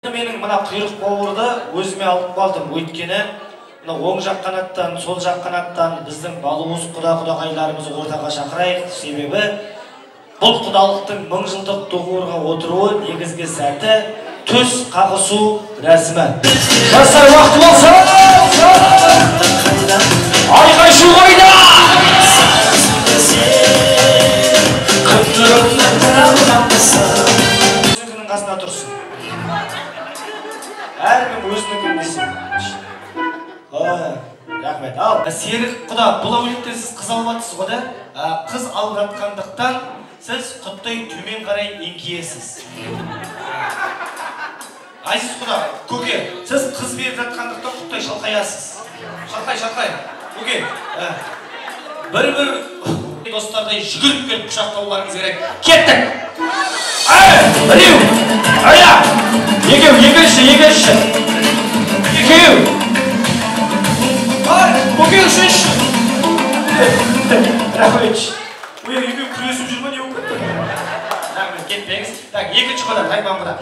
Менің мына құйрық бауырды өзіме алып қалдым. Өйткені мына оң жақ қанаттан, сол жақ қанаттан біздің балуыз құда-құдағайларымызды ортаға шақырайық. Себебі бұл құдалықтың 1000 жылдық доғорға отыруы негізгі сәті төс қағысу рәсімі. Жастар, уақыт болса! Айқай-шу қайда! Өзінің қасына тұрсын. Әркім өзінің күндесін. Рахмет. Ал, Серік құда, бұл әулеттен сіз қыз алып атсыз ғой да? Қыз алып жатқандықтан сіз құттай төмен қарай еңкейесіз. Айсыз құда, көке, сіз қыз беріп жатқандықтан құттай шалқаясыз. Шалқай. Көке, бір-бір достардай жүгіріп келіп құшақтауларыңыз керек. Кеттік! Біреу! Ая! Екеу! Көке, үшінші! Рахмет. Ой, екеу күресіп жүрме не өкпет? Рахмет, кетпеңіз. Екінші құда, тайман құда.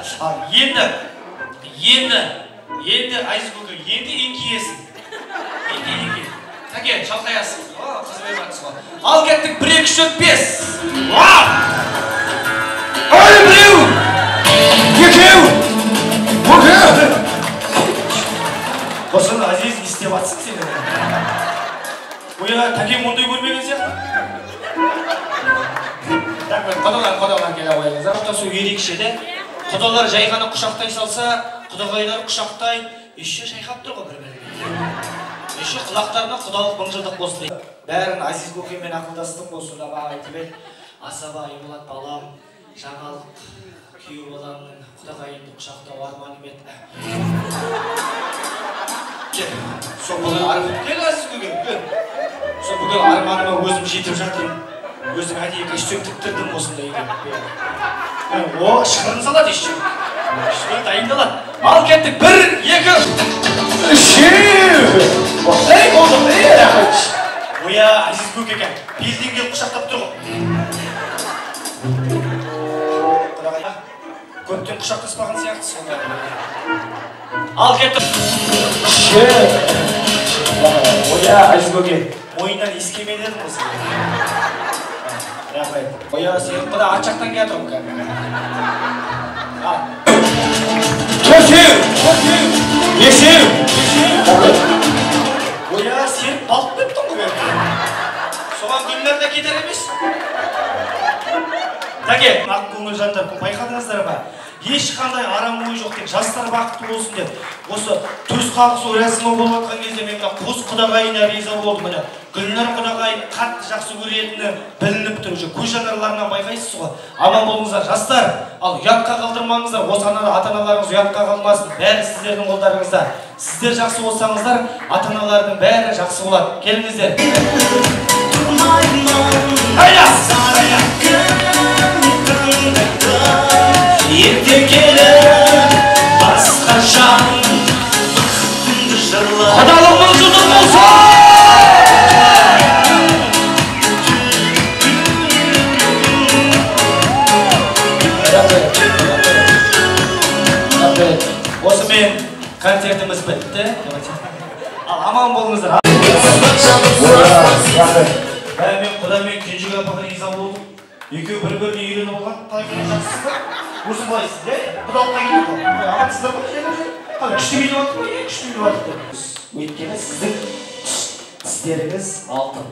Енді, Айсыз көке, енді еңкейесің. Еңкей. Тәке, шалқаясың. Қызы бер батсыз ғой. Ал кеттік, 1, 2, 3, 4, 5. Ой, біреу! Екеу! Қосын, Азиз, не істеп атсың сені? Ойға, тәкем ондай көрмеген сияқты? Құдалар келе қойыңыз. Құқтасу ерекше де. Құдалар жайғаны құшақтай салса, құдағайлар құшақтай, еще шайқап тұр ғой бір-біріне. Еще құлақтарына құдалық 1000 жылдық болсын дейді. Бәрін Азиз көкеммен ақылдастым болсын да баға айтып еді. Асаба, Айболат балам, жаңалық күйеу баламның құдағайымды құшақтау арманым еді. Сол бүгін Азиз көкем, сол бүгін арманыма өзім жетіп жатырмын. Өзім әдейі костюм тіктірдім осындай екен. О, шығырын салады еще. Үшпен дайындалады. Ал кеттік, 1, 2, 3. Осылай болдым, рахмет. Оя, Азиз көке екен, белден келіп құшақтап тұр ғой. Көптен құшақтаспаған сияқты сонда. Ал кеттік. Оя, Азиз көке, мойыннан ескемеді едім осы. Рахмет. Оя, сен құда ат жақтан келе тұрмын кәдімгі. Есеу! Оя, сен балып беттің ғой. Соған күнлер де кетер емес. Тәке, ақ көңіл жандар, байқадыңыздар ба? Ешқандай арам ой жоқ, тек жастар бақытты болсын деп. Осы төс қағысу рәсімі болып жатқан кезде мен қос құдағайына риза болдым. Гүлнар құдағайын қатты жақсы көретіні білініп тұр. Көз жанарларынан байқайсыз ғой. Аман болыңыздар жастар. Ал ұятқа қалдырмаңыздар. Осы ата-аналарыңыз ұятқа қалмасын. Бәрі сіздердің қолдарыңызда. Сіздер жақсы болсаңыздар, ата-аналардың бәрі жақсы болады. Келіңіздер. Ерте келіп басқа жан құдалығың жылдық болса! Осымен концертіміз бітті. Аман болыңыздар. Мен құдамен кенжеге апаға риза болдым. Екеу бір-біріне үйленіп алған тайғаны жақсыз ба? Осы болайсыз, құдалыққа келіп қой. Амансыздар ғой? Күшті келіп атты ма? Күшті келіп атты. Өйткені сіздің тістеріңіз алтын.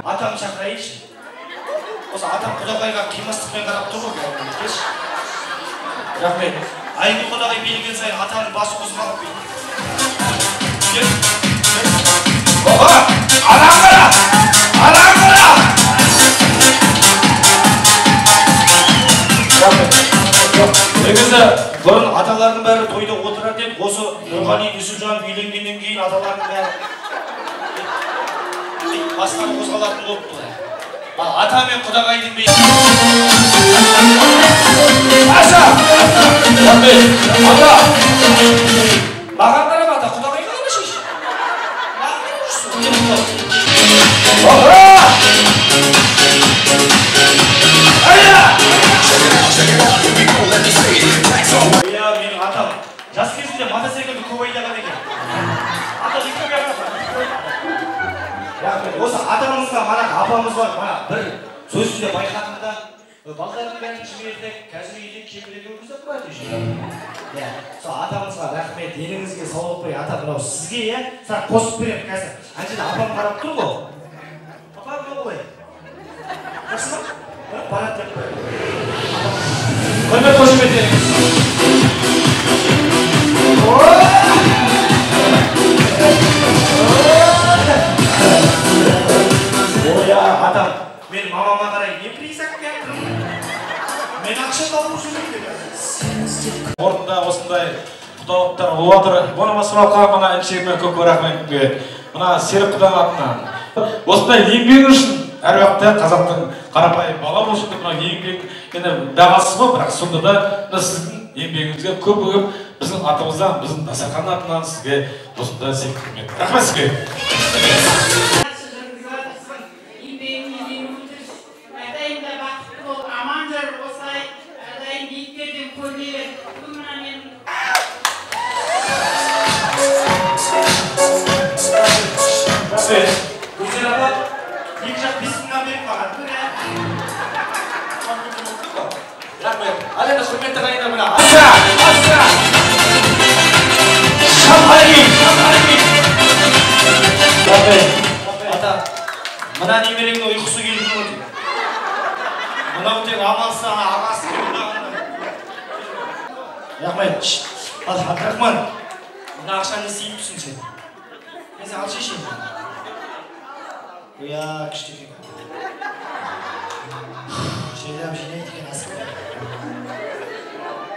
Атам шақырайыншы. Осы атам құдағайға қимастықпен қарап тұр ғой. Кеш. Рахмет. Айны құдағай белген сайын атаның басы қозғалып бейді. Оға! Араң қара! Негізі, бұрын аталардың бәрі тойда отырар деп, осы Нұрғали Нүсіпжан үйленгеннен кейін аталардың бәрі бастан қозғалатын болыпты. Ата мен құдағайдың бейді. Аша! Ата! Маған қарап ата, құдағай қалама шеш. Маған қарап жүрсің. апамыз бар, мана бір сөзінде байқадым да, балдардың бәрін жібердік, қазір үйде кемірек өргізіп тұрады еще. Сол атамызға рахмет, еліңізге саулық берейік. Ата, мынау сізге, саған қосып беремін қазір. Ана жерде апам қарап тұр ғой. Апам не ғой? Жақсы ма? Барат деп қойып. Құрмет қошеметтеріңіз. Оя, атам, мен мамама қарай не призак бердім? Мен ақша тауып жүрмін деп. Орында осындай құдалықтар болып жатыр. Бұны сұраққа мына әншейме көп рахмет береді. Мына Серік құданың атынан. Осындай еңбегі үшін әр уақытта қазақтың қарапайым бала болсын деп мына еңбек енді бағасыз ғой, бірақ сонда да сіздің еңбегіңізге көп біздің атымыздан, біздің дастархан атынан сізге осындай құрмет. Рахмет сізге. Гүлзира апа, екі жақ 5 мыңнан беріп маған. Рахмет. Ал енді құрметті ағайындар мына. Аса! Шамхайын! Рахмет. Ата, мына немереңнің ұйқысы келді ме дейді. Мынау тек амалсыз ағасы келді. Рахмет. Ал Абдрахман, мына ақшаны істейіп тұрсың сен. Мен сен ал шешейін. Оя, күштекен. Жайлап жинайды екен асықпен.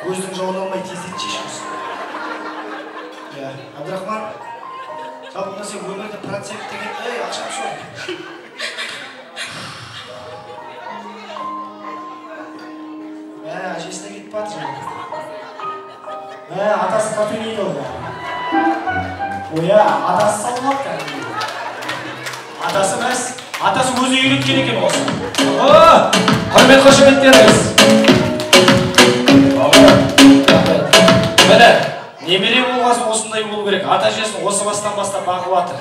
Көздің жауын алмай тездетіп шешеміз. Абдрахман, жалпы сен өмірді процент деген, ақшам шоу. Әжесіне кетіп батыр. Атасы кафенейді олды. Оя, атасы салмақ кәдімгі. Атасы мәз, атасы өзі үйреткен екен осы. Құрмет қошеметтеріңіз. Міне, немере болғасын осындай болу керек. Ата жесін осы бастан бастап бағып атыр.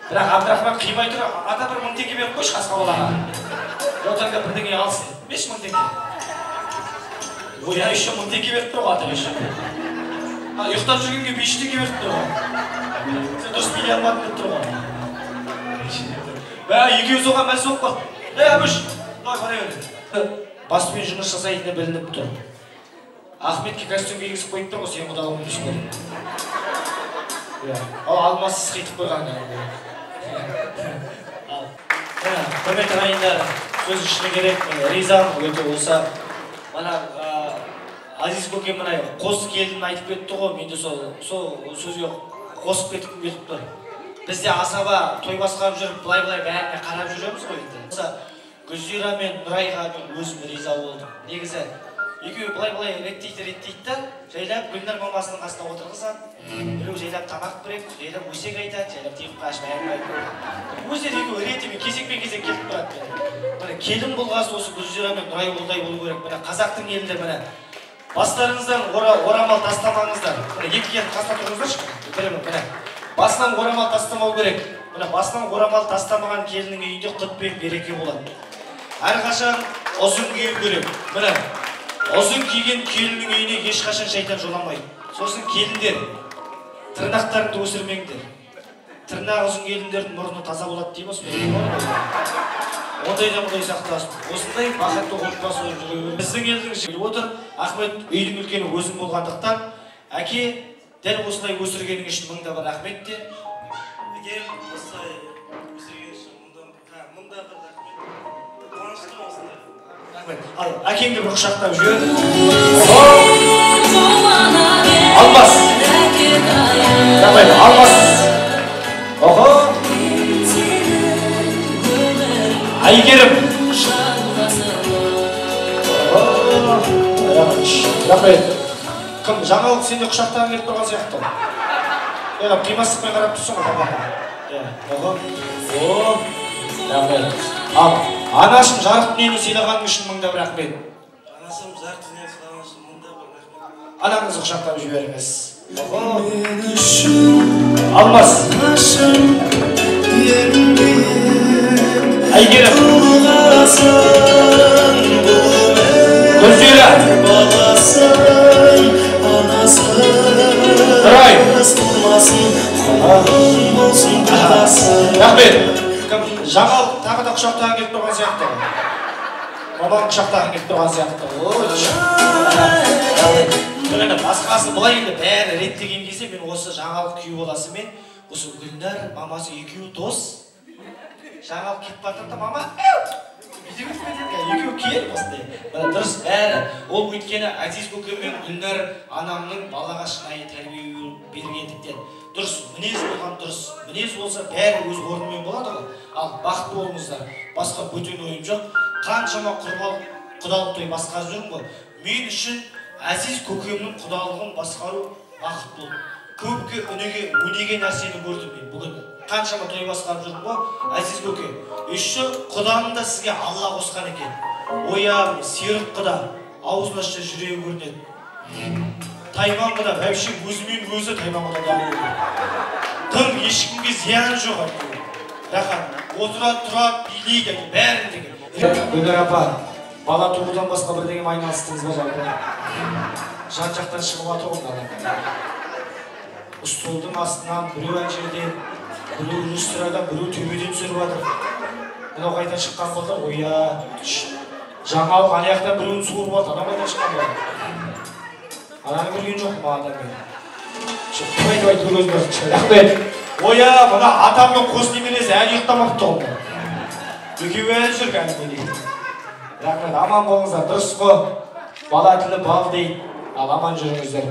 Бірақ Абдрахман қимай тұр, ата 1 мың теңге беріп қойшы қасқа балаға. Отанға бірдеңе алсын. 5 мың теңге. Оя, еще 1000 теңге беріп тұр ғой ата еще. Ұйықтап жүргенге 5 теңге беріп тұр ғой. Сен дұрыс билей алмадың деп тұр ғой. Екеуіз оған мәз болып қалды. Әбіш, бара бер. Баспен жұмыс жасайтыны білініп тұр. Ахметке костюм кигізіп қойып тұр ғой, сен құдағым үшін көріп. Ал алмасы сықайтып қойған. Құрметті ағайындар, сөз ішіне керек, ризамын өте болса. Мана Азиз көкем мына қос келін айтып кетті ғой, менде сол сөзге қосып кетіп тұр. Бізде асаба той басқарып жүріп, былай-былай бәріне қарап жүреміз ғой енді. Гүлзира мен Нұрайға мен өзім риза болдым. Негізі, екеуі былай-былай реттейді да, жайлап Гүлнар мамасының қасына отырғызады. Біреу жайлап тамақ береді, жайлап өсек айтады, жайлап тиіп қашып аямайды. Өздері екеуі ретімен кезек-кезек келіп тұрады. Келін болғасы осы Гүлзира мен Нұрай болдай болу керек. Қазақтың елінде бастарыңыздан орамал тастамаңыздар. Екі келіп қасына тұрыңыздаршы. Басынан орамал тастамау керек. Басынан орамал тастамаған келінің үйінде құт пен береке болады. Әрқашан ұзын кию керек. Ұзын киген келінің үйіне ешқашан шайтан жоламайды. Сосын келіндер, тырнақтарыңды өсірмеңдер. Тырнақ ұзын келіндердің мұрны таза болады дейміз. Ондайдан бұндай сақтасын. Осындай бақытты отбасы жүргізіп. Біздің елдің ішінде отыр, Ахмет үйдің үлкені өзің болғандықтан, әке дәл осылай өсіргенің үшін мыңда бір рахмет де. Әкем осылай өсірген үшін мыңда бір рахмет. Қуаныштымын осындай. Рахмет. Ал әкеңді бір құшақтап жібер. Алмас. Рахмет. Алмас. Оғо. Айгерім. Рахмет. Кім жаңалық сенде құшақтаған келіп тұрған сияқты? Қимастықпен қарап тұрсың ғой папаға. Рахмет. Ал анашым жарық дүниені сыйлағаның үшін мыңда бір рахмет. Анашым жарық дүниені сыйлағаның үшін мыңда бір рахмет. Анаңызды құшақтап жіберіңіз. Алмас. Әйгерім. Көздері. Нұрай. Рахмет. Жаңал тағы да құшақтаған келіп тұрған сияқты. Маманың құшақтаған келіп тұрған сияқты. Басқасы былай енді бәрі реттеген кезде мен осы жаңалық күйеу баласымен осы Гүлнар мамасы екеуі дос. Жаңалық кетіп баттым да мама екеуі келіп осындай. Дұрыс бәрі. Ол өйткені Әзиз көкем мен Гүлнар анамның балаға шынайы тәрбие бергендіктен. Дұрыс, мінез болған дұрыс. Мінез болса бәрі өз орнымен болады ғой. Ал бақытты болыңыздар. Басқа бөтен ойым жоқ. Қаншама құдалық той басқарып жүрмін ғой. Мен үшін Әзиз көкемнің құдалығын басқару бақыт болды. Көпке өнеге нәрсені көрдім мен бүгін. Қаншама той басқарып жүрмін ғой. Әзиз көке, үші құданың да сізге Алла қосқан екен. Оям, серік құда, аузын ашса жүрегі көрінеді. Тайман құда, бәйбіше өзімен өзі Тайман құда да көрінеді. Тым ешкімге зияны жоқ айтты. Рахат, отырады, тұрады, билейді, бәрін деген. Гүлнар апа, бала туудан басқа бірдеңе айналыстыңыз ба жалпы? Жан-жақтан шығып атыр ғой адам. Столдың астынан біреу ана жерден, біреу люстрадан, біреу төбеден түсіріп жатыр. Мынау қайдан шыққан болды? Ойя, жаңалық ана жақтан біреуін суырып жатыр. Ана қайдан шыққан болды? Ананы көрген жоқ ма адам мен? Айтып көзіңіз. Рахмет. Ойя, мына атамның қос немересі әлі ұйықтамапты ғой. Екеуі әлі жүр кәдімгідей. Рахмет, аман болыңыздар. Дұрыс қой. Бала тілі бал дейді. Ал аман жүріңіздер.